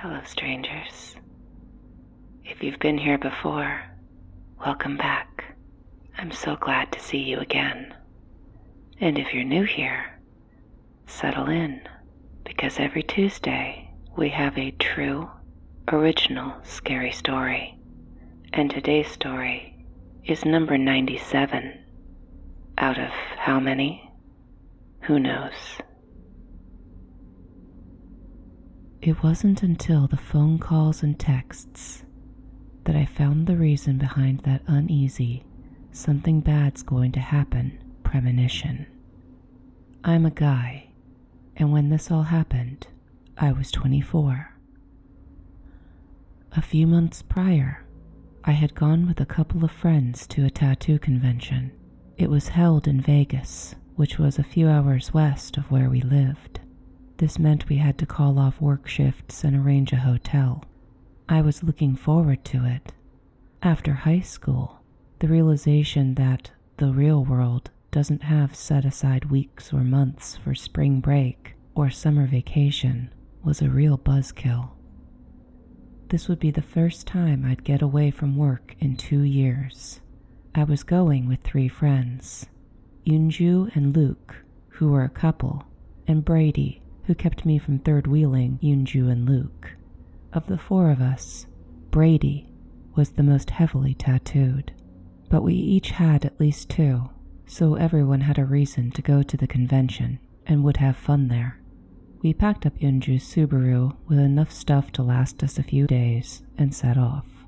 Hello, strangers. If you've been here before, welcome back. I'm so glad to see you again. And if you're new here, settle in, because every Tuesday we have a true, original scary story. And today's story is number 97. Out of how many? Who knows? It wasn't until the phone calls and texts that I found the reason behind that uneasy, something bad's going to happen premonition. I'm a guy, and when this all happened, I was 24. A few months prior, I had gone with a couple of friends to a tattoo convention. It was held in Vegas, which was a few hours west of where we lived. This meant we had to call off work shifts and arrange a hotel. I was looking forward to it. After high school, the realization that the real world doesn't have set-aside weeks or months for spring break or summer vacation was a real buzzkill. This would be the first time I'd get away from work in 2 years. I was going with 3 friends, Yunju and Luke, who were a couple, and Brady, who kept me from third-wheeling Yunju and Luke. Of the 4 of us, Brady was the most heavily tattooed, but we each had at least 2, so everyone had a reason to go to the convention and would have fun there. We packed up Yunju's Subaru with enough stuff to last us a few days and set off.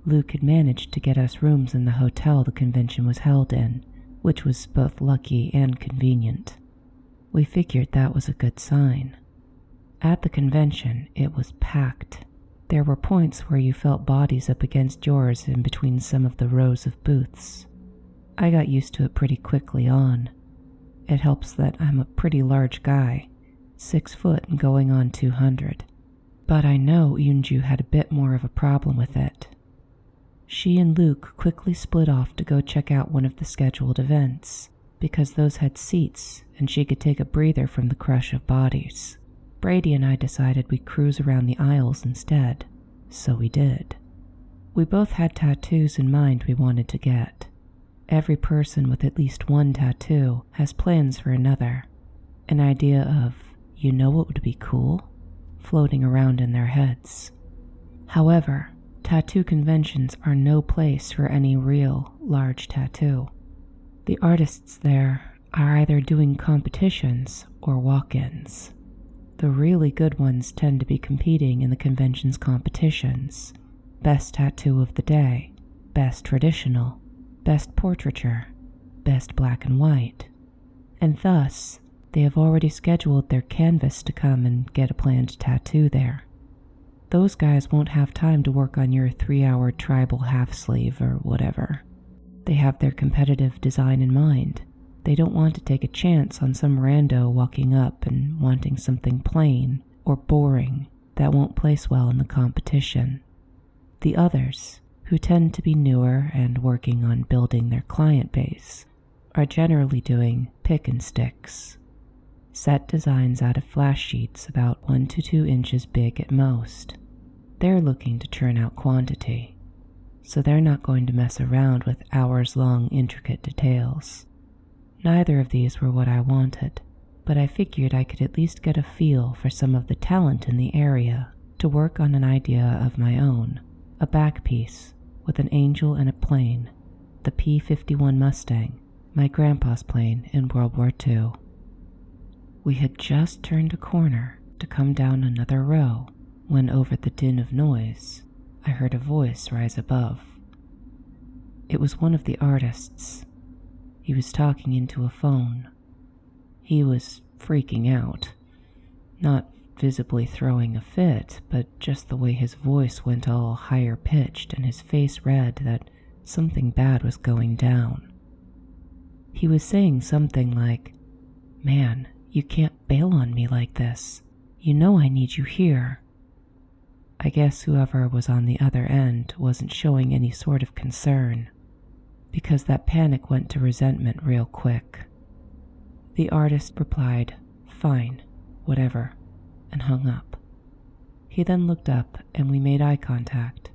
Luke had managed to get us rooms in the hotel the convention was held in, which was both lucky and convenient. We figured that was a good sign. At the convention, it was packed. There were points where you felt bodies up against yours in between some of the rows of booths. I got used to it pretty quickly on. It helps that I'm a pretty large guy, 6 foot and going on 200. But I know Yunju had a bit more of a problem with it. She and Luke quickly split off to go check out one of the scheduled events, because those had seats and she could take a breather from the crush of bodies. Brady and I decided we'd cruise around the aisles instead, so we did. We both had tattoos in mind we wanted to get. Every person with at least 1 tattoo has plans for another. An idea of, you know what would be cool? Floating around in their heads. However, tattoo conventions are no place for any real, large tattoo. The artists there are either doing competitions or walk-ins. The really good ones tend to be competing in the convention's competitions. Best tattoo of the day, best traditional, best portraiture, best black and white. And thus, they have already scheduled their canvas to come and get a planned tattoo there. Those guys won't have time to work on your 3-hour tribal half sleeve or whatever. They have their competitive design in mind. They don't want to take a chance on some rando walking up and wanting something plain or boring that won't place well in the competition. The others, who tend to be newer and working on building their client base, are generally doing pick and sticks. Set designs out of flash sheets about 1 to 2 inches big at most. They're looking to churn out quantity, so they're not going to mess around with hours-long intricate details. Neither of these were what I wanted, but I figured I could at least get a feel for some of the talent in the area to work on an idea of my own, a back piece with an angel and a plane, the P-51 Mustang, my grandpa's plane in World War II. We had just turned a corner to come down another row when over the din of noise, I heard a voice rise above. It was one of the artists. He was talking into a phone. He was freaking out, not visibly throwing a fit, but just the way his voice went all higher pitched and his face read that something bad was going down. He was saying something like, "Man, you can't bail on me like this. You know I need you here." I guess whoever was on the other end wasn't showing any sort of concern, because that panic went to resentment real quick. The artist replied, "Fine, whatever," and hung up. He then looked up and we made eye contact.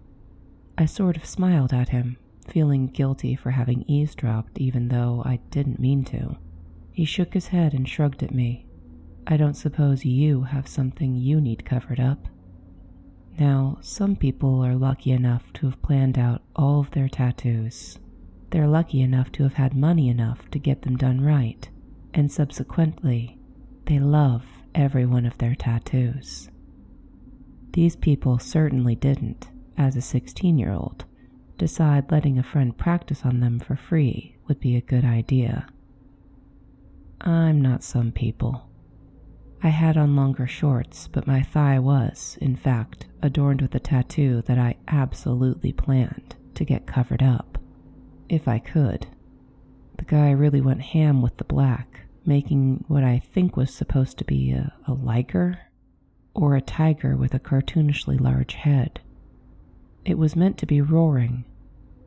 I sort of smiled at him, feeling guilty for having eavesdropped even though I didn't mean to. He shook his head and shrugged at me. I don't suppose you have something you need covered up? Now, some people are lucky enough to have planned out all of their tattoos. They're lucky enough to have had money enough to get them done right, and subsequently, they love every one of their tattoos. These people certainly didn't, as a 16-year-old, decide letting a friend practice on them for free would be a good idea. I'm not some people. I had on longer shorts, but my thigh was, in fact, adorned with a tattoo that I absolutely planned to get covered up, if I could. The guy really went ham with the black, making what I think was supposed to be a liger, or a tiger with a cartoonishly large head. It was meant to be roaring,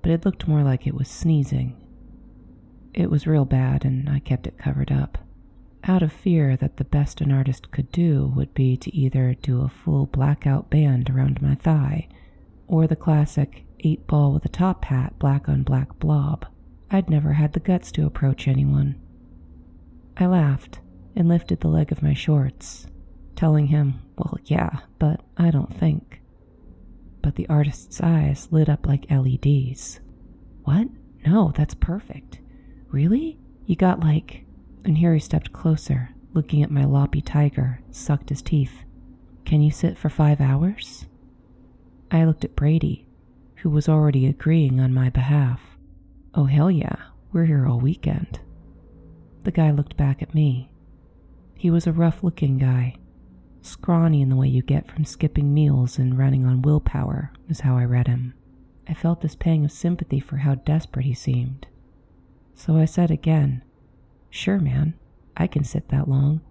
but it looked more like it was sneezing. It was real bad, and I kept it covered up, out of fear that the best an artist could do would be to either do a full blackout band around my thigh, or the classic 8-ball with a top hat black on black blob. I'd never had the guts to approach anyone. I laughed and lifted the leg of my shorts, telling him, well, yeah, but I don't think. But the artist's eyes lit up like LEDs. What? No, that's perfect. Really? You got like... And here he stepped closer, looking at my loppy tiger, sucked his teeth. Can you sit for 5 hours? I looked at Brady, who was already agreeing on my behalf. Oh, hell yeah, we're here all weekend. The guy looked back at me. He was a rough-looking guy, scrawny in the way you get from skipping meals and running on willpower, is how I read him. I felt this pang of sympathy for how desperate he seemed. So I said again, sure, man, I can sit that long.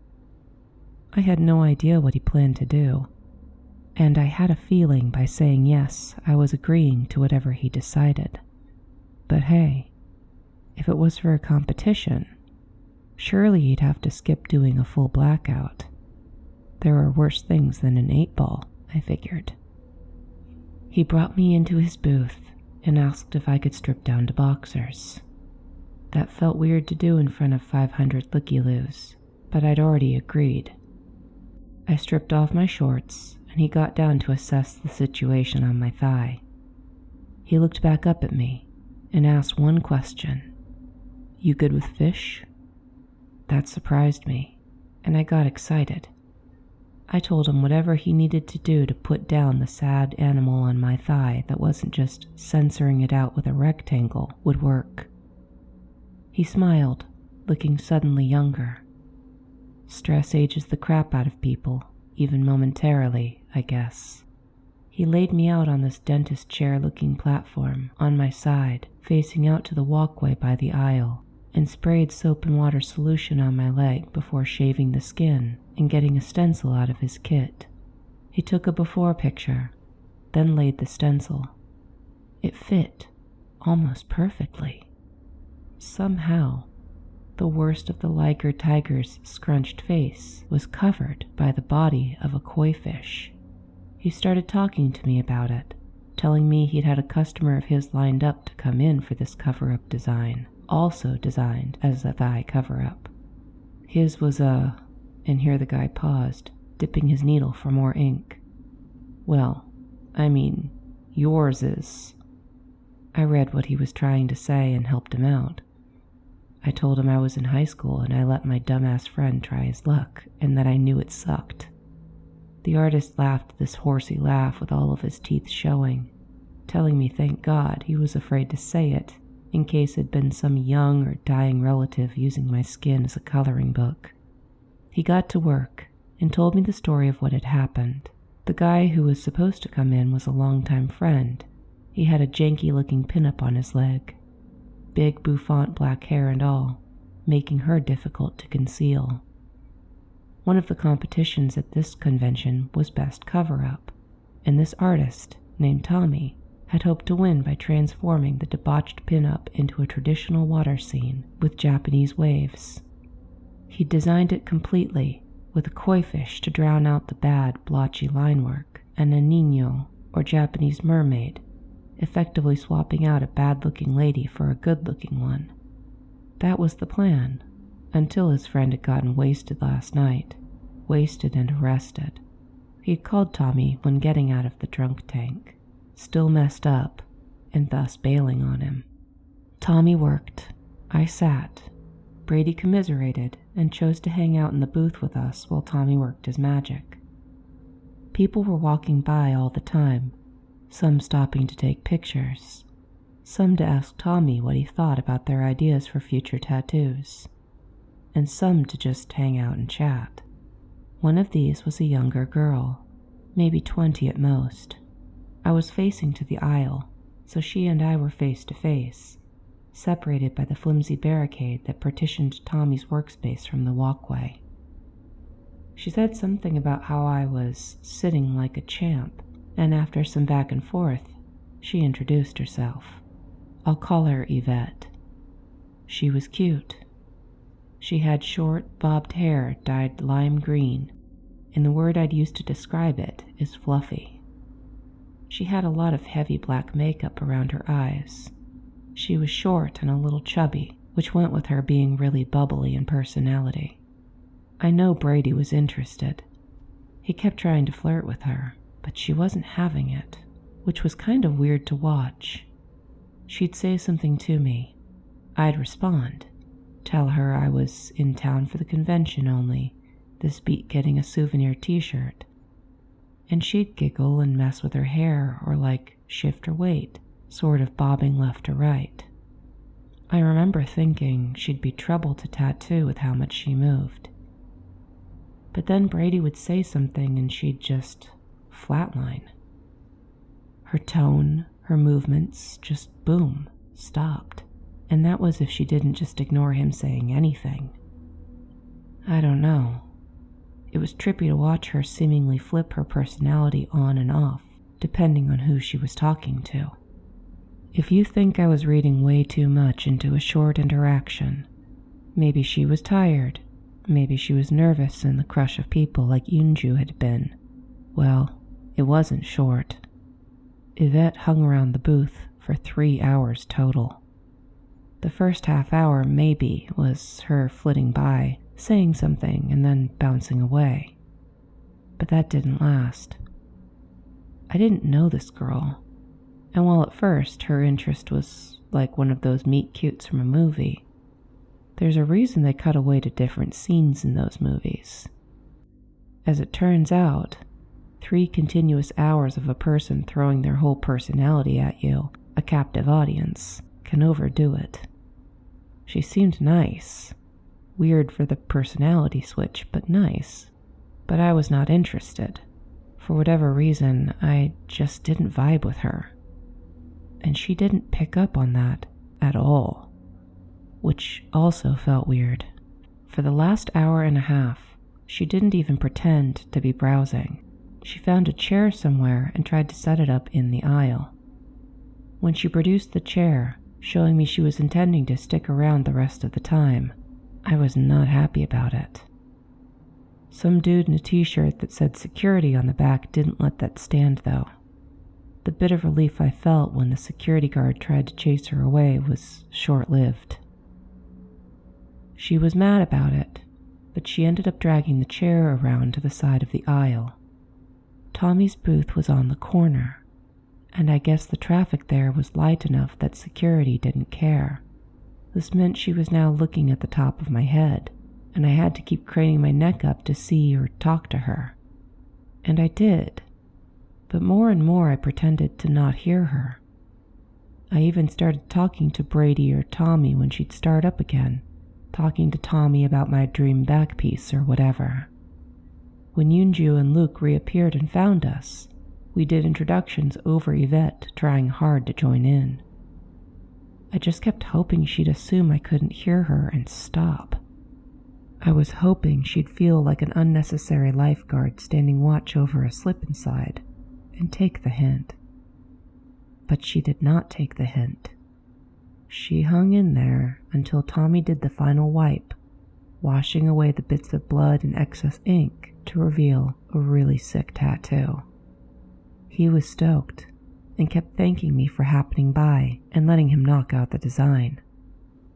I had no idea what he planned to do, and I had a feeling by saying yes, I was agreeing to whatever he decided. But hey, if it was for a competition, surely he'd have to skip doing a full blackout. There are worse things than an 8-ball, I figured. He brought me into his booth and asked if I could strip down to boxers. That felt weird to do in front of 500 looky-loos, but I'd already agreed. I stripped off my shorts, and he got down to assess the situation on my thigh. He looked back up at me and asked one question. You good with fish? That surprised me, and I got excited. I told him whatever he needed to do to put down the sad animal on my thigh that wasn't just censoring it out with a rectangle would work. He smiled, looking suddenly younger. Stress ages the crap out of people, even momentarily, I guess. He laid me out on this dentist chair-looking platform on my side, facing out to the walkway by the aisle, and sprayed soap and water solution on my leg before shaving the skin and getting a stencil out of his kit. He took a before picture, then laid the stencil. It fit, almost perfectly. Somehow, the worst of the liger tiger's scrunched face was covered by the body of a koi fish. He started talking to me about it, telling me he'd had a customer of his lined up to come in for this cover-up design, also designed as a thigh cover-up. His was and here the guy paused, dipping his needle for more ink. Well, I mean, yours is... I read what he was trying to say and helped him out. I told him I was in high school and I let my dumbass friend try his luck and that I knew it sucked. The artist laughed this horsey laugh with all of his teeth showing, telling me thank God he was afraid to say it in case it'd been some young or dying relative using my skin as a coloring book. He got to work and told me the story of what had happened. The guy who was supposed to come in was a longtime friend. He had a janky-looking pinup on his leg, big bouffant black hair and all, making her difficult to conceal. One of the competitions at this convention was Best Cover-Up, and this artist, named Tommy, had hoped to win by transforming the debauched pinup into a traditional water scene with Japanese waves. He designed it completely, with a koi fish to drown out the bad, blotchy line work, and a niño, or Japanese mermaid, effectively swapping out a bad-looking lady for a good-looking one. That was the plan, until his friend had gotten wasted last night, wasted and arrested. He'd called Tommy when getting out of the drunk tank, still messed up, and thus bailing on him. Tommy worked. I sat. Brady commiserated and chose to hang out in the booth with us while Tommy worked his magic. People were walking by all the time, some stopping to take pictures, some to ask Tommy what he thought about their ideas for future tattoos, and some to just hang out and chat. One of these was a younger girl, maybe 20 at most. I was facing to the aisle, so she and I were face to face, separated by the flimsy barricade that partitioned Tommy's workspace from the walkway. She said something about how I was sitting like a champ, and after some back and forth, she introduced herself. I'll call her Yvette. She was cute. She had short, bobbed hair dyed lime green, and the word I'd use to describe it is fluffy. She had a lot of heavy black makeup around her eyes. She was short and a little chubby, which went with her being really bubbly in personality. I know Brady was interested. He kept trying to flirt with her, but she wasn't having it, which was kind of weird to watch. She'd say something to me. I'd respond, tell her I was in town for the convention only, this beat getting a souvenir t-shirt. And she'd giggle and mess with her hair or shift her weight, sort of bobbing left to right. I remember thinking she'd be trouble to tattoo with how much she moved. But then Brady would say something and she'd just flatline. Her tone, her movements, just boom, stopped. And that was if she didn't just ignore him saying anything. I don't know. It was trippy to watch her seemingly flip her personality on and off, depending on who she was talking to. If you think I was reading way too much into a short interaction, maybe she was tired, maybe she was nervous in the crush of people like Yunju had been. Well, it wasn't short. Yvette hung around the booth for 3 hours total. The first half hour, maybe, was her flitting by, saying something and then bouncing away. But that didn't last. I didn't know this girl, and while at first her interest was like one of those meet cutes from a movie, there's a reason they cut away to different scenes in those movies. As it turns out, 3 continuous hours of a person throwing their whole personality at you, a captive audience, can overdo it. She seemed nice. Weird for the personality switch, but nice. But I was not interested. For whatever reason, I just didn't vibe with her. And she didn't pick up on that at all, which also felt weird. For the last hour and a half, she didn't even pretend to be browsing. She found a chair somewhere and tried to set it up in the aisle. When she produced the chair, showing me she was intending to stick around the rest of the time, I was not happy about it. Some dude in a t-shirt that said security on the back didn't let that stand though. The bit of relief I felt when the security guard tried to chase her away was short-lived. She was mad about it, but she ended up dragging the chair around to the side of the aisle. Tommy's booth was on the corner, and I guess the traffic there was light enough that security didn't care. This meant she was now looking at the top of my head, and I had to keep craning my neck up to see or talk to her. And I did, but more and more I pretended to not hear her. I even started talking to Brady or Tommy when she'd start up again, talking to Tommy about my dream back piece or whatever. When Yunju and Luke reappeared and found us, we did introductions over Yvette, trying hard to join in. I just kept hoping she'd assume I couldn't hear her and stop. I was hoping she'd feel like an unnecessary lifeguard standing watch over a slip and slide and take the hint. But she did not take the hint. She hung in there until Tommy did the final wipe, washing away the bits of blood and excess ink to reveal a really sick tattoo. He was stoked and kept thanking me for happening by and letting him knock out the design.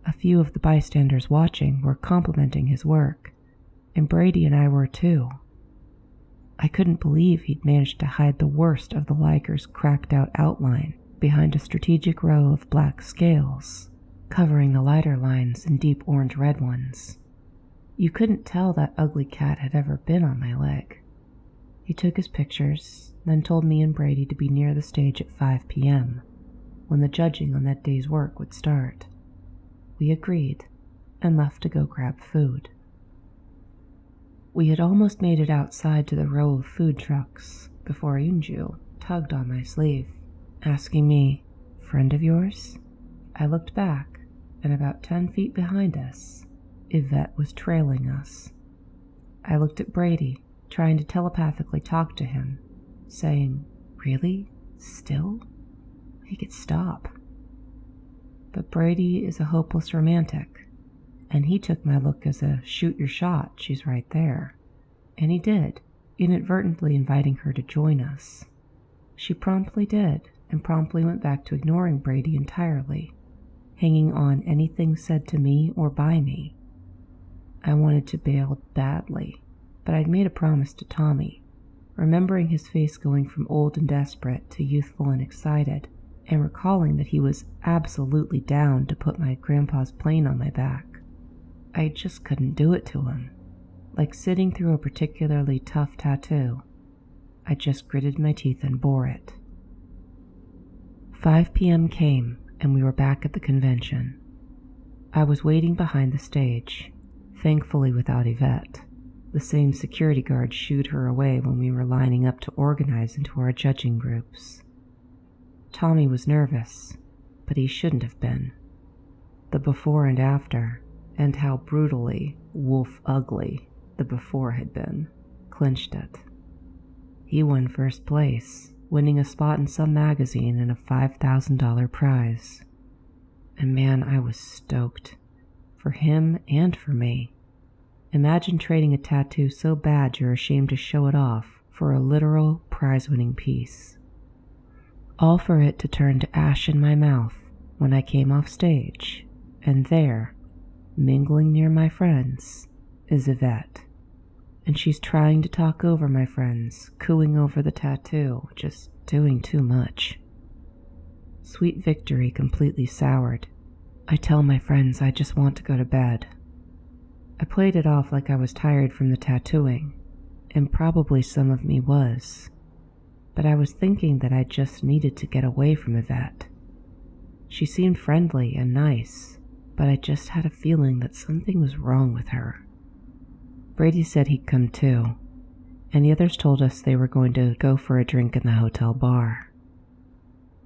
A few of the bystanders watching were complimenting his work, and Brady and I were too. I couldn't believe he'd managed to hide the worst of the Liger's cracked out outline behind a strategic row of black scales, covering the lighter lines and deep orange-red ones. You couldn't tell that ugly cat had ever been on my leg. He took his pictures, then told me and Brady to be near the stage at 5 p.m., when the judging on that day's work would start. We agreed and left to go grab food. We had almost made it outside to the row of food trucks before Unju tugged on my sleeve, asking me, "Friend of yours?" I looked back, and about 10 feet behind us, Yvette was trailing us. I looked at Brady, trying to telepathically talk to him, saying, "Really? Still? Make it stop." But Brady is a hopeless romantic, and he took my look as a shoot your shot, she's right there. And he did, inadvertently inviting her to join us. She promptly did, and promptly went back to ignoring Brady entirely, hanging on anything said to me or by me. I wanted to bail badly, but I'd made a promise to Tommy, remembering his face going from old and desperate to youthful and excited, and recalling that he was absolutely down to put my grandpa's plane on my back. I just couldn't do it to him. Like sitting through a particularly tough tattoo, I just gritted my teeth and bore it. 5 p.m. came, and we were back at the convention. I was waiting behind the stage, thankfully without Yvette. The same security guard shooed her away when we were lining up to organize into our judging groups. Tommy was nervous, but he shouldn't have been. The before and after, and how brutally wolf ugly the before had been, clinched it. He won first place, winning a spot in some magazine and a $5,000 prize. And man, I was stoked. For him and for me. Imagine trading a tattoo so bad you're ashamed to show it off for a literal prize-winning piece. All for it to turn to ash in my mouth when I came off stage, and there, mingling near my friends, is Yvette. And she's trying to talk over my friends, cooing over the tattoo, just doing too much. Sweet victory completely soured. I tell my friends I just want to go to bed. I played it off like I was tired from the tattooing, and probably some of me was, but I was thinking that I just needed to get away from Yvette. She seemed friendly and nice, but I just had a feeling that something was wrong with her. Brady said he'd come too, and the others told us they were going to go for a drink in the hotel bar.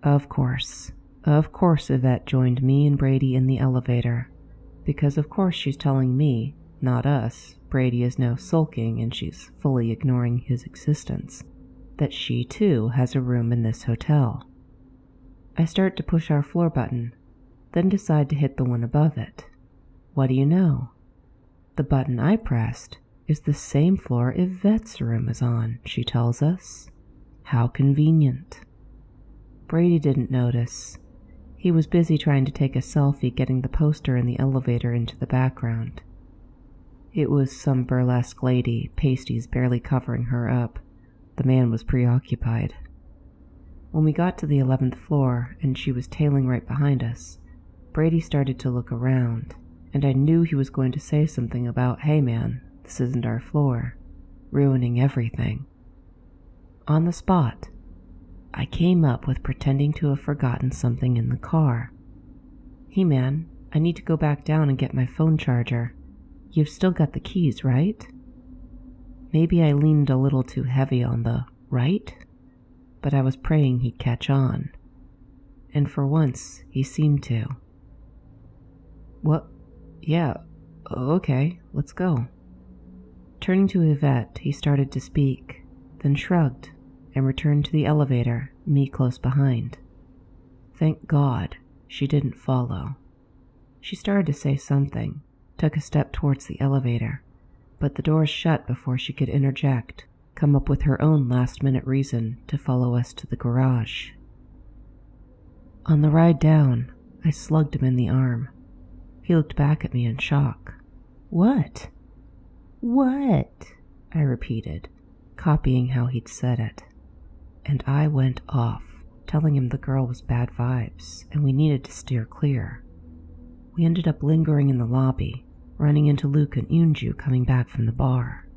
Of course Yvette joined me and Brady in the elevator, because of course she's telling me, not us, Brady is now sulking and she's fully ignoring his existence, that she too has a room in this hotel. I start to push our floor button, then decide to hit the one above it. What do you know? The button I pressed is the same floor Yvette's room is on, she tells us. How convenient. Brady didn't notice. He was busy trying to take a selfie getting the poster in the elevator into the background. It was some burlesque lady, pasties barely covering her up. The man was preoccupied. When we got to the 11th floor and she was tailing right behind us, Brady started to look around, and I knew he was going to say something about, "Hey man, this isn't our floor," ruining everything. On the spot, I came up with pretending to have forgotten something in the car. "Hey man, I need to go back down and get my phone charger. You've still got the keys, right?" Maybe I leaned a little too heavy on the right, but I was praying he'd catch on. And for once, he seemed to. "What? Yeah, okay, let's go." Turning to Yvette, he started to speak, then shrugged and returned to the elevator, me close behind. Thank God she didn't follow. She started to say something, took a step towards the elevator, but the doors shut before she could interject, come up with her own last-minute reason to follow us to the garage. On the ride down, I slugged him in the arm. He looked back at me in shock. "What?" "What?" I repeated, copying how he'd said it. And I went off, telling him the girl was bad vibes and we needed to steer clear. We ended up lingering in the lobby, running into Luke and Yunju coming back from the bar.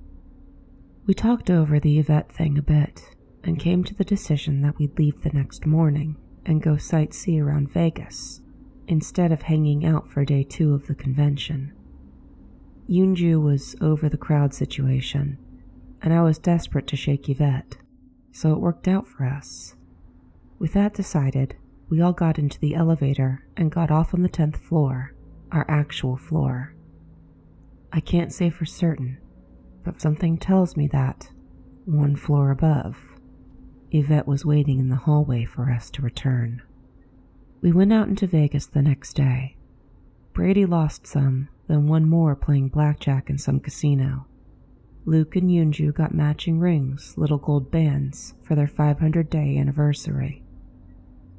We talked over the Yvette thing a bit and came to the decision that we'd leave the next morning and go sightsee around Vegas instead of hanging out for day 2 of the convention. Yunju was over the crowd situation, and I was desperate to shake Yvette, so it worked out for us. With that decided, we all got into the elevator and got off on the 10th floor, our actual floor. I can't say for certain, but something tells me that, 1 floor above, Yvette was waiting in the hallway for us to return. We went out into Vegas the next day. Brady lost some, then won more playing blackjack in some casino. Luke and Yunju got matching rings, little gold bands, for their 500-day anniversary.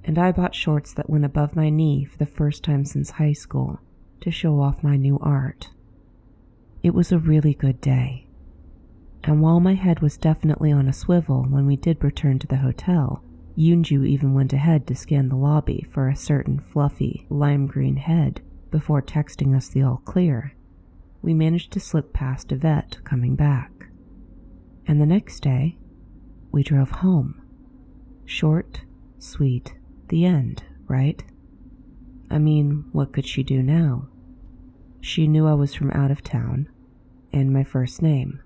And I bought shorts that went above my knee for the first time since high school to show off my new art. It was a really good day. And while my head was definitely on a swivel when we did return to the hotel, Yunju even went ahead to scan the lobby for a certain fluffy, lime green head before texting us the all clear. We managed to slip past Yvette coming back. And the next day, we drove home. Short, sweet, the end, right? I mean, what could she do now? She knew I was from out of town, and my first name.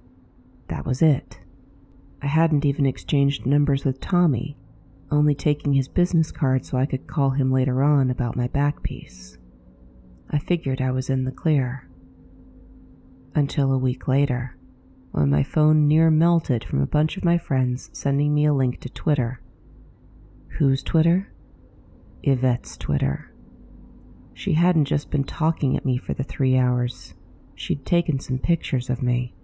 That was it. I hadn't even exchanged numbers with Tommy, only taking his business card so I could call him later on about my back piece. I figured I was in the clear. Until a week later, when my phone near melted from a bunch of my friends sending me a link to Twitter. Whose Twitter? Yvette's Twitter. She hadn't just been talking at me for the 3 hours. She'd taken some pictures of me.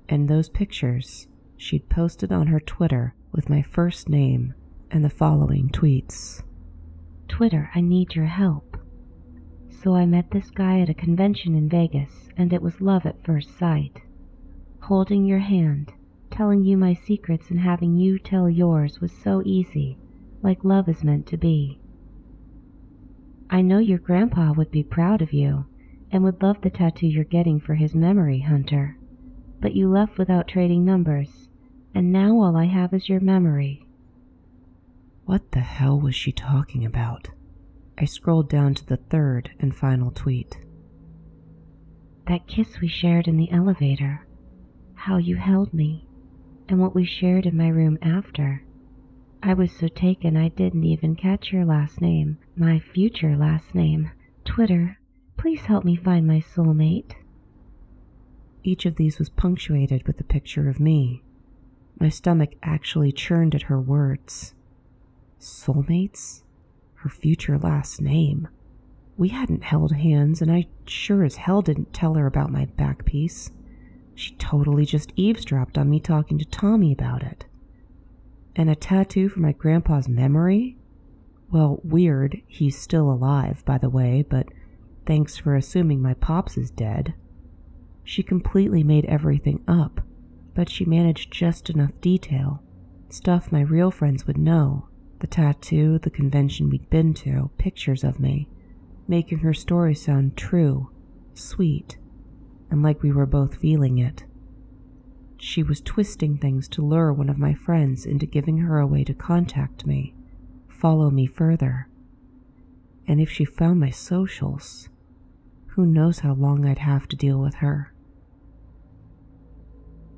And those pictures she'd posted on her Twitter with my first name and the following tweets. "Twitter, I need your help. So I met this guy at a convention in Vegas, and it was love at first sight. Holding your hand, telling you my secrets and having you tell yours was so easy, like love is meant to be. I know your grandpa would be proud of you and would love the tattoo you're getting for his memory, Hunter. But you left without trading numbers, and now all I have is your memory." What the hell was she talking about? I scrolled down to the 3rd and final tweet. "That kiss we shared in the elevator, how you held me, and what we shared in my room after. I was so taken I didn't even catch your last name, my future last name. Twitter, please help me find my soulmate." Each of these was punctuated with a picture of me. My stomach actually churned at her words. Soulmates? Her future last name. We hadn't held hands, and I sure as hell didn't tell her about my back piece. She totally just eavesdropped on me talking to Tommy about it. And a tattoo for my grandpa's memory? Well, weird, he's still alive, by the way, but thanks for assuming my pops is dead. She completely made everything up, but she managed just enough detail. Stuff my real friends would know. The tattoo, the convention we'd been to, pictures of me, making her story sound true, sweet, and like we were both feeling it. She was twisting things to lure one of my friends into giving her a way to contact me, follow me further. And if she found my socials, who knows how long I'd have to deal with her.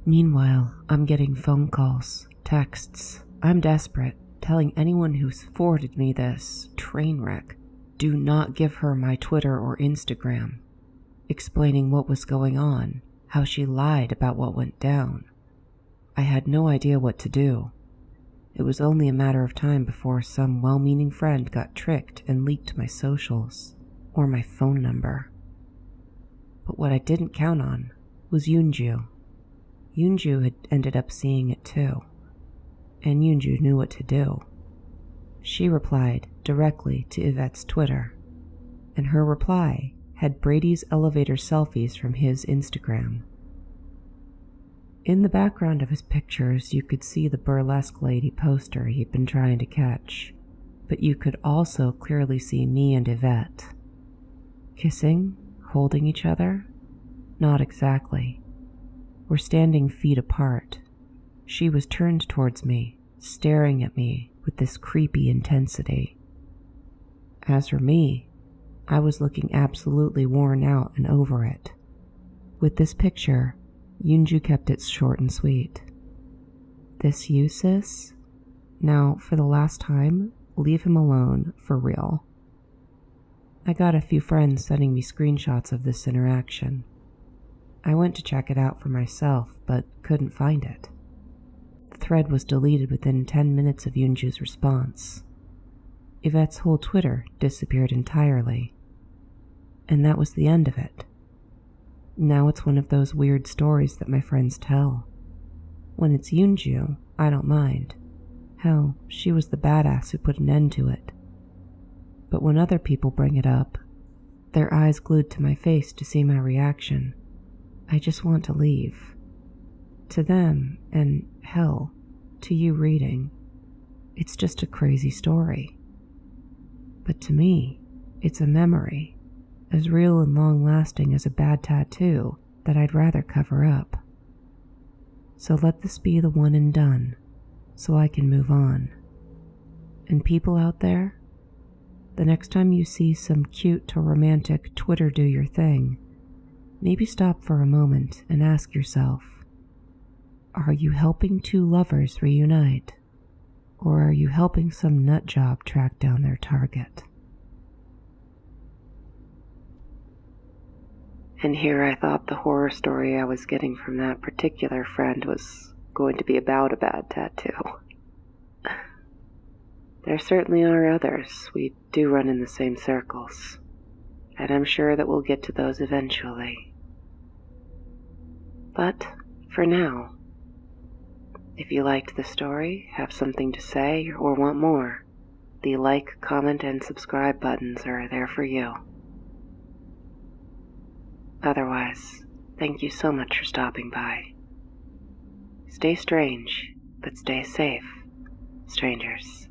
Meanwhile, I'm getting phone calls, texts. I'm desperate, telling anyone who's forwarded me this train wreck, do not give her my Twitter or Instagram. Explaining what was going on, how she lied about what went down. I had no idea what to do. It was only a matter of time before some well-meaning friend got tricked and leaked my socials, or my phone number. But what I didn't count on was Yunju. Yoonju had ended up seeing it too, and Yoonju knew what to do. She replied directly to Yvette's Twitter, and her reply had Brady's elevator selfies from his Instagram. In the background of his pictures, you could see the burlesque lady poster he'd been trying to catch, but you could also clearly see me and Yvette. Kissing? Holding each other? Not exactly. We're standing feet apart. She was turned towards me, staring at me with this creepy intensity. As for me, I was looking absolutely worn out and over it. With this picture, Yoonju kept it short and sweet. This you, sis? Now, for the last time, leave him alone, for real. I got a few friends sending me screenshots of this interaction. I went to check it out for myself, but couldn't find it. The thread was deleted within 10 minutes of Yoonju's response. Yvette's whole Twitter disappeared entirely. And that was the end of it. Now it's one of those weird stories that my friends tell. When it's Yoonju, I don't mind. Hell, she was the badass who put an end to it. But when other people bring it up, their eyes glued to my face to see my reaction, I just want to leave. To them, and hell, to you reading, it's just a crazy story. But to me, it's a memory, as real and long-lasting as a bad tattoo that I'd rather cover up. So let this be the one and done, so I can move on. And people out there, the next time you see some cute to romantic Twitter do your thing, maybe stop for a moment and ask yourself, are you helping two lovers reunite? Or are you helping some nutjob track down their target? And here I thought the horror story I was getting from that particular friend was going to be about a bad tattoo. There certainly are others. We do run in the same circles, and I'm sure that we'll get to those eventually. But for now, if you liked the story, have something to say, or want more, the like, comment, and subscribe buttons are there for you. Otherwise, thank you so much for stopping by. Stay strange, but stay safe, strangers.